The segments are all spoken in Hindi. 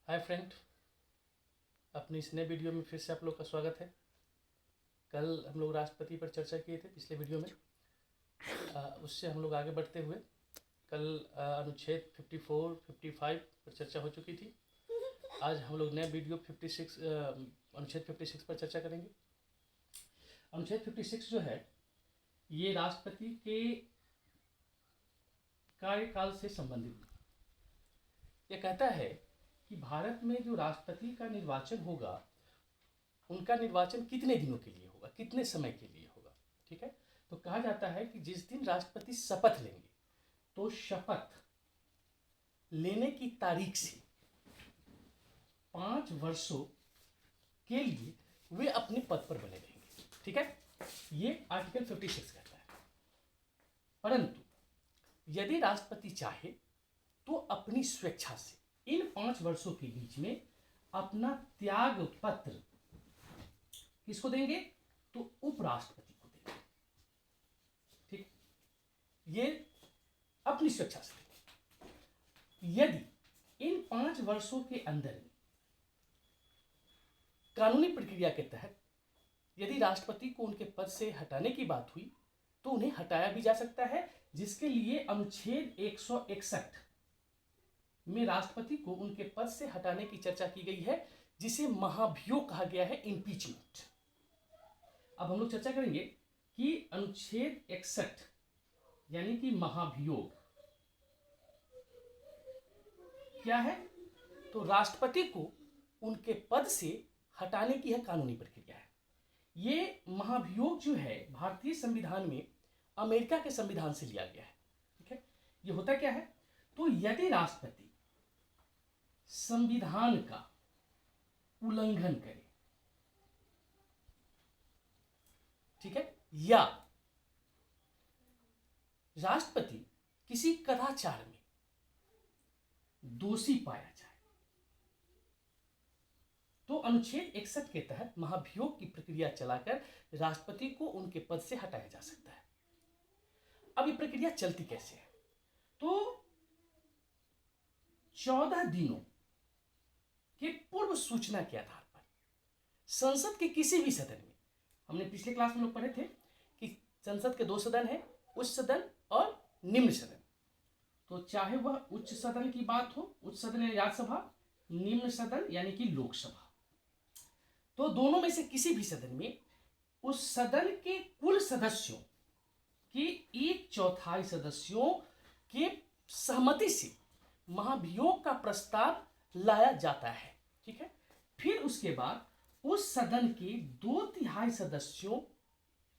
हाय फ्रेंड, अपनी इस नए वीडियो में फिर से आप लोग का स्वागत है। कल हम लोग राष्ट्रपति पर चर्चा किए थे पिछले वीडियो में। उससे हम लोग आगे बढ़ते हुए कल अनुच्छेद 54, 55 पर चर्चा हो चुकी थी। आज हम लोग नए वीडियो 56 अनुच्छेद 56 पर चर्चा करेंगे। अनुच्छेद 56 जो है ये राष्ट्रपति के कार्यकाल से संबंधित ये कहता है कि भारत में जो राष्ट्रपति का निर्वाचन होगा उनका निर्वाचन कितने दिनों के लिए होगा, कितने समय के लिए होगा। ठीक है, तो कहा जाता है कि जिस दिन राष्ट्रपति शपथ लेंगे तो शपथ लेने की तारीख से 5 वर्षों के लिए वे अपने पद पर बने रहेंगे। ठीक है, ये आर्टिकल 56 कहता है। परंतु यदि राष्ट्रपति चाहे तो अपनी स्वेच्छा से इन 5 वर्षों के बीच में अपना त्याग पत्र किसको देंगे, तो उपराष्ट्रपति को देंगे। ठीक, ये अपनी स्वेच्छा से देंगे। यदि इन 5 वर्षों के अंदर में कानूनी प्रक्रिया के तहत यदि राष्ट्रपति को उनके पद से हटाने की बात हुई तो उन्हें हटाया भी जा सकता है, जिसके लिए अनुच्छेद 161 में राष्ट्रपति को उनके पद से हटाने की चर्चा की गई है, जिसे महाभियोग कहा गया है, इम्पीचमेंट। अब हम लोग चर्चा करेंगे कि अनुच्छेद 61 यानी कि महाभियोग क्या है। तो राष्ट्रपति को उनके पद से हटाने की यह कानूनी प्रक्रिया है। ये महाभियोग जो है भारतीय संविधान में अमेरिका के संविधान से लिया गया है। ठीक है, ये होता क्या है, तो यदि राष्ट्रपति संविधान का उल्लंघन करे, ठीक है, या राष्ट्रपति किसी कदाचार में दोषी पाया जाए तो अनुच्छेद 61 के तहत महाभियोग की प्रक्रिया चलाकर राष्ट्रपति को उनके पद से हटाया जा सकता है। अब ये प्रक्रिया चलती कैसे है, तो 14 दिनों के पूर्व सूचना के आधार पर संसद के किसी भी सदन में, हमने पिछले क्लास में लोग पढ़े थे कि संसद के 2 सदन हैं, उच्च सदन और निम्न सदन। तो चाहे वह उच्च सदन की बात हो, उच्च सदन यानी राज्यसभा, निम्न सदन यानी कि लोकसभा, तो दोनों में से किसी भी सदन में उस सदन के कुल सदस्यों के 1/4 सदस्यों के सहमति से महाभियोग का प्रस्ताव लाया जाता है। ठीक है, फिर उसके बाद उस सदन के 2/3 सदस्यों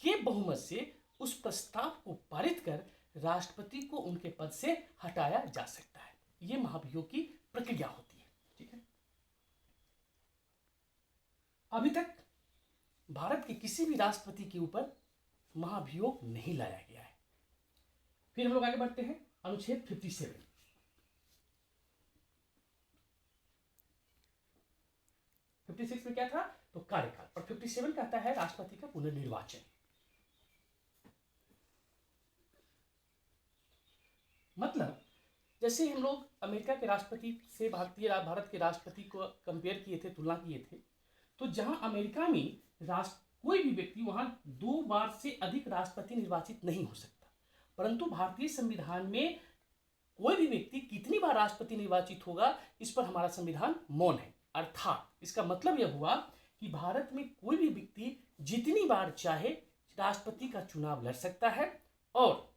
के बहुमत से उस प्रस्ताव को पारित कर राष्ट्रपति को उनके पद से हटाया जा सकता है। यह महाभियोग की प्रक्रिया होती है। ठीक है, अभी तक भारत के किसी भी राष्ट्रपति के ऊपर महाभियोग नहीं लाया गया है। फिर हम लोग आगे बढ़ते हैं अनुच्छेद 57। 56 में क्या था, तो कार्यकाल, और 57 कहता है राष्ट्रपति का पुनर्निर्वाचन। मतलब जैसे हम लोग अमेरिका के राष्ट्रपति से भारत के राष्ट्रपति को कंपेयर किए थे, तुलना किए थे, तो जहां अमेरिका में कोई भी व्यक्ति वहां 2 बार से अधिक राष्ट्रपति निर्वाचित नहीं हो सकता, परंतु भारतीय संविधान में कोई भी व्यक्ति कितनी बार राष्ट्रपति निर्वाचित होगा इस पर हमारा संविधान मौन है। अर्थात इसका मतलब यह हुआ कि भारत में कोई भी व्यक्ति जितनी बार चाहे राष्ट्रपति का चुनाव लड़ सकता है और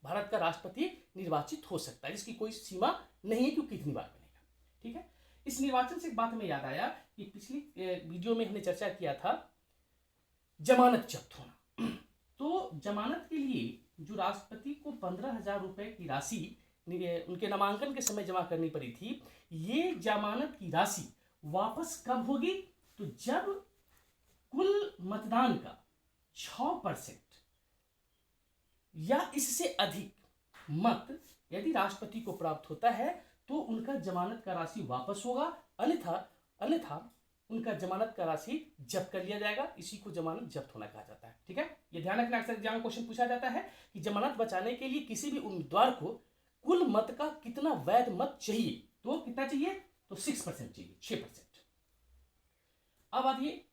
भारत का राष्ट्रपति निर्वाचित हो सकता है, इसकी कोई सीमा नहीं है कि कितनी बार बनेगा। ठीक है, इस निर्वाचन से एक बात में याद आया कि पिछली वीडियो में हमने चर्चा किया था जमानत जब्त होना। तो जमानत के लिए जो राष्ट्रपति को 15,000 रुपए की राशि उनके नामांकन के समय जमा करनी पड़ी थी, ये जमानत की राशि वापस कब होगी, तो जब कुल मतदान का 6% या इससे अधिक मत यदि राष्ट्रपति को प्राप्त होता है तो उनका जमानत का राशि वापस होगा, अन्यथा उनका जमानत का राशि जब्त कर लिया जाएगा। इसी को जमानत जब्त होना कहा जाता है। ठीक है, ये ध्यान रखना, अक्सर एग्जाम में क्वेश्चन पूछा जाता है कि जमानत बचाने के लिए किसी भी उम्मीदवार को कुल मत का कितना वैध मत चाहिए, तो कितना चाहिए, तो 6% चाहिए, 6%। अब आइए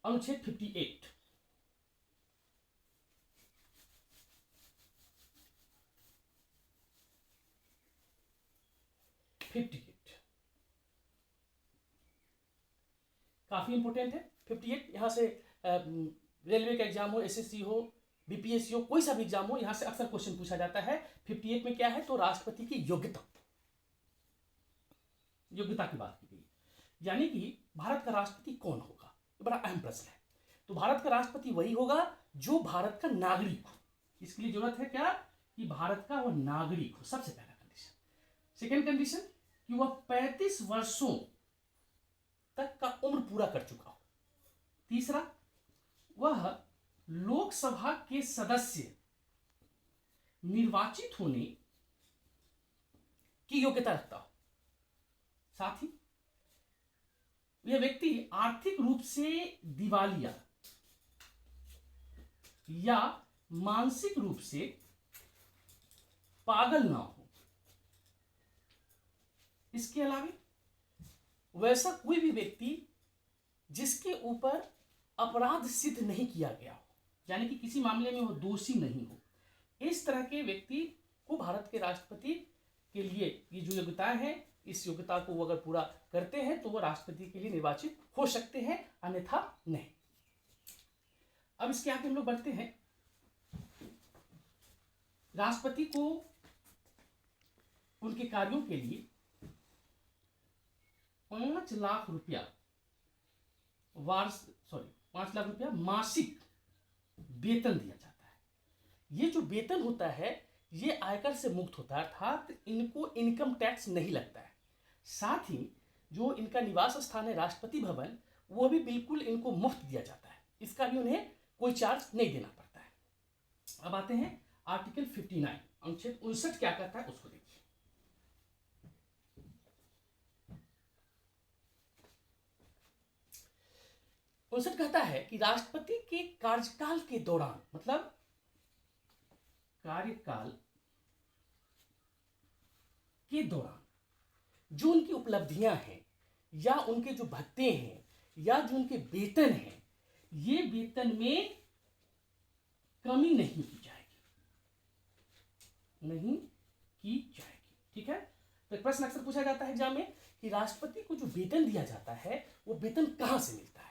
अनुच्छेद 58। काफी इंपोर्टेंट है 58। यहां से रेलवे का एग्जाम हो, एसएससी हो, बीपीएससी हो, कोई सा भी एग्जाम हो, यहां से अक्सर क्वेश्चन पूछा जाता है। 58 में क्या है, तो राष्ट्रपति की योग्यता की बात की गई, यानी कि भारत का राष्ट्रपति कौन होगा, ये बड़ा अहम प्रश्न है। तो भारत का राष्ट्रपति वही होगा जो भारत का नागरिक हो। इसके लिए जरूरत है क्या, कि भारत का वह नागरिक हो, सबसे पहला कंडीशन। सेकेंड कंडीशन कि वह 35 वर्षों तक का उम्र पूरा कर चुका हो। तीसरा, वह लोकसभा के सदस्य निर्वाचित होने की योग्यता रखता हो। साथ ही यह व्यक्ति आर्थिक रूप से दिवालिया या मानसिक रूप से पागल ना हो। इसके अलावा वैसा कोई भी व्यक्ति जिसके ऊपर अपराध सिद्ध नहीं किया गया हो, यानी कि किसी मामले में वह दोषी नहीं हो, इस तरह के व्यक्ति को भारत के राष्ट्रपति के लिए ये जो योग्यताएं हैं, इस योग्यता को वो अगर पूरा करते हैं तो वह राष्ट्रपति के लिए निर्वाचित हो सकते हैं, अन्यथा नहीं। अब इसके आगे हम लोग बढ़ते हैं। राष्ट्रपति को उनके कार्यों के लिए 5 लाख रुपया 5 लाख रुपया मासिक वेतन दिया जाता है। ये जो वेतन होता है ये आयकर से मुक्त होता है, अर्थात इनको इनकम टैक्स नहीं लगता है। साथ ही जो इनका निवास स्थान है राष्ट्रपति भवन, वो भी बिल्कुल इनको मुफ्त दिया जाता है, इसका भी उन्हें कोई चार्ज नहीं देना पड़ता है। अब आते हैं आर्टिकल 59, अनुच्छेद 59 क्या कहता है उसको देखिए। उनसठ कहता है कि राष्ट्रपति के कार्यकाल के दौरान, मतलब कार्यकाल के दौरान जो उनकी उपलब्धियां हैं या उनके जो भत्ते हैं या जो उनके वेतन हैं, ये वेतन में कमी नहीं की जाएगी, ठीक है। तो एक प्रश्न अक्सर पूछा जाता है एग्जाम में कि राष्ट्रपति को जो वेतन दिया जाता है वो वेतन कहां से मिलता है।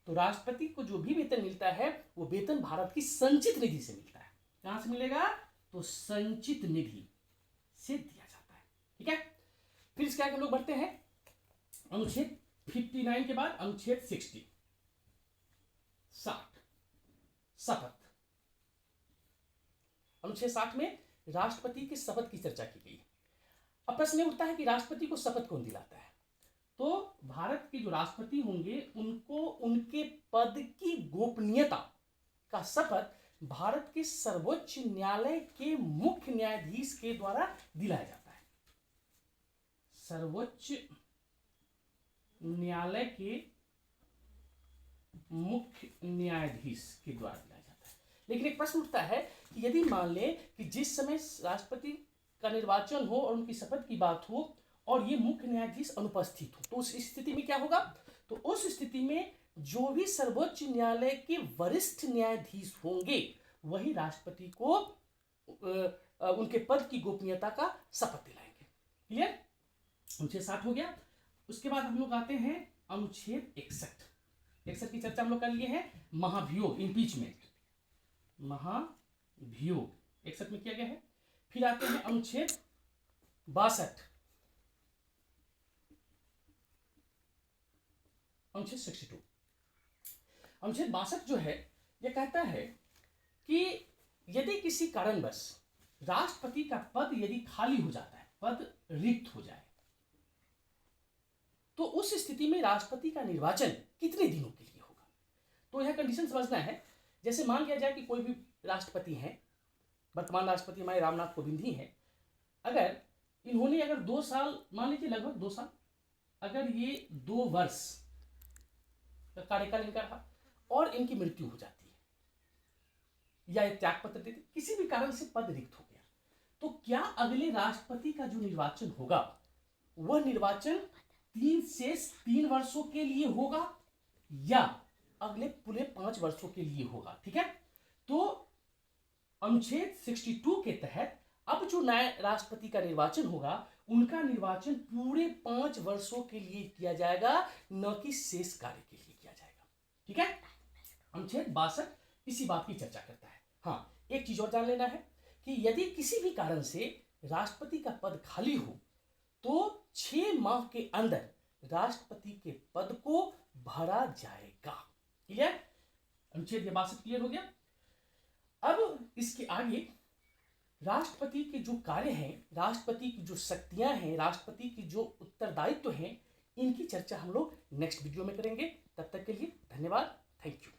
तो राष्ट्रपति को जो भी वेतन मिलता है वो वेतन भारत की संचित निधि से मिलता है। कहां से मिलेगा, तो संचित निधि से दिया जाता है, ठीक है। फिर इसके आगे हम लोग बढ़ते हैं अनुच्छेद 59 के बाद अनुच्छेद 60 शपथ। अनुच्छेद 60 में राष्ट्रपति के शपथ की चर्चा की गई है। अब प्रश्न उठता है कि राष्ट्रपति को शपथ कौन दिलाता है। तो भारत के जो राष्ट्रपति होंगे उनको उनके पद की गोपनीयता का शपथ भारत के सर्वोच्च न्यायालय के मुख्य न्यायाधीश के द्वारा दिलाया जाता है। सर्वोच्च न्यायालय के मुख्य न्यायाधीश के द्वारा दिलाया जाता है। लेकिन एक प्रश्न उठता है कि यदि मान लें कि जिस समय राष्ट्रपति का निर्वाचन हो और उनकी शपथ की बात हो और ये मुख्य न्यायाधीश अनुपस्थित हो, तो उस स्थिति में क्या होगा। तो उस स्थिति में जो भी सर्वोच्च न्यायालय के वरिष्ठ न्यायाधीश होंगे वही राष्ट्रपति को उनके पद की गोपनीयता का शपथ दिलाएंगे। क्लियर, अनुच्छेद 60 हो गया। उसके बाद हम लोग आते हैं अनुच्छेद 61 की चर्चा हम लोग कर लिए हैं। महाभियोग, इम्पीचमेंट, महाभियोग 61 में किया गया है। फिर आते हैं अनुच्छेद 62, अनुच्छेद 62। अनुच्छेद 62 जो है यह कहता है कि यदि किसी कारणवश राष्ट्रपति का पद यदि खाली हो जाता है, पद रिक्त हो जाए, तो उस स्थिति में राष्ट्रपति का निर्वाचन कितने दिनों के लिए होगा। तो यह कंडीशन समझना है। जैसे मान लिया जाए कि कोई भी राष्ट्रपति हैं, वर्तमान राष्ट्रपति हमारे रामनाथ कोविंद ही हैं, अगर इन्होंने 2 साल, मान लीजिए लगभग 2 साल, अगर ये 2 वर्ष का कार्यकाल इनका रहा और इनकी मृत्यु हो जाती है या एक त्याग पत्र देते, किसी भी कारण से पद रिक्त हो गया, तो क्या अगले राष्ट्रपति का जो निर्वाचन होगा वह निर्वाचन 3 वर्षों के लिए होगा या अगले पूरे 5 वर्षों के लिए होगा। ठीक है, तो अनुच्छेद 62 के तहत अब जो नए राष्ट्रपति का निर्वाचन होगा, उनका निर्वाचन पूरे 5 वर्षों के लिए किया जाएगा, न कि शेष कार्य के लिए किया जाएगा। ठीक है, अनुच्छेद 62 इसी बात की चर्चा करता है। हाँ, एक चीज और जान लेना है कि यदि किसी भी कारण से राष्ट्रपति का पद खाली हो तो 6 माह के अंदर राष्ट्रपति के पद को भरा जाएगा। क्लियर? अनुच्छेद 62 क्लियर हो गया। अब इसके आगे राष्ट्रपति के जो कार्य हैं, राष्ट्रपति की जो शक्तियां हैं, राष्ट्रपति की जो उत्तरदायित्व हैं, इनकी चर्चा हम लोग नेक्स्ट वीडियो में करेंगे। तब तक के लिए धन्यवाद। Thank you.